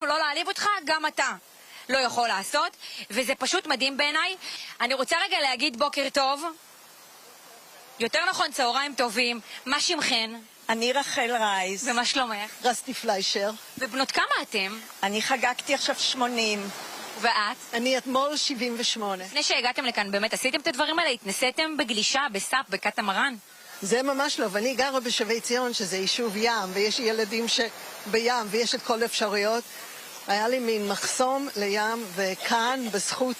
לא להעליב אותך, גם אתה לא יכול לעשות, וזה פשוט מדהים בעיניי. אני רוצה רגע להגיד בוקר טוב, יותר נכון צהריים טובים, מה שמכן? אני רחל רייס. ומה שלומך? רסטי פליישר. ובנות כמה אתם? אני חגגתי עכשיו 80. ואת? אני אתמול 78. לפני שהגעתם לכאן, באמת עשיתם את הדברים האלה? התנסיתם בגלישה, בסאפ, בקטמרן? זה ממש לא, ואני גרה בשבי ציון, שזה יישוב ים, ויש ילדים בים, ויש את כל האפשרויות. היה לי מין מחסום לים, וכאן, בזכות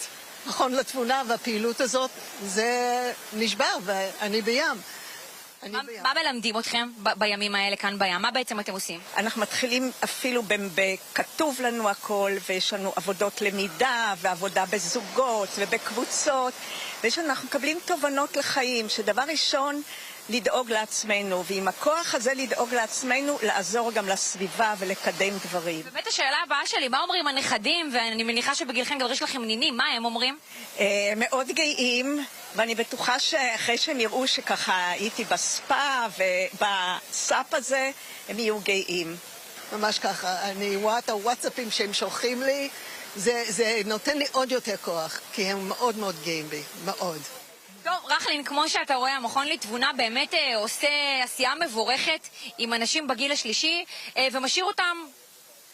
מכון לתבונה והפעילות הזאת, זה נשבר, ואני בים. מה מלמדים אתכם בימים האלה כאן בים? מה בעצם אתם עושים? אנחנו מתחילים אפילו בכתוב לנו הכל, ויש לנו עבודות למידה, ועבודה בזוגות ובקבוצות, ואנחנו מקבלים תובנות לחיים, שדבר ראשון, לדאוג לעצמנו, ועם הכוח הזה לדאוג לעצמנו, לעזור גם לסביבה ולקדם דברים. באמת השאלה הבאה שלי, מה אומרים הנכדים, ואני מניחה שבגילכם גם יש לכם נינים, מה הם אומרים? מאוד גאים, ואני בטוחה שאחרי שהם יראו שככה הייתי בספה ובסאפ הזה, הם יהיו גאים. ממש ככה, אני רואה את הוואטסאפים שהם שולחים לי, זה נותן לי עוד יותר כוח, כי הם מאוד מאוד גאים בי, מאוד. טוב, רחלין, כמו שאתה רואה, המכון לתבונה באמת עושה עשייה מבורכת עם אנשים בגיל השלישי, ומשאיר אותם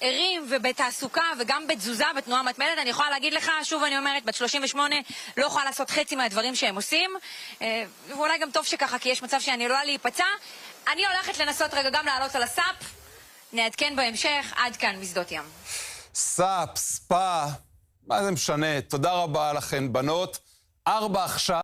ערים ובתעסוקה וגם בתזוזה, בתנועה מתמדת. אני יכולה להגיד לך, שוב אני אומרת, בת 38 לא יכולה לעשות חצי מהדברים שהם עושים, ואולי גם טוב שככה, כי יש מצב שאני עלולה להיפצע. אני הולכת לנסות רגע גם לעלות על הסאפ, נעדכן בהמשך, עד כאן משדות ים. סאפ, ספה, מה זה משנה? תודה רבה לכן, בנות. 4 עכשיו.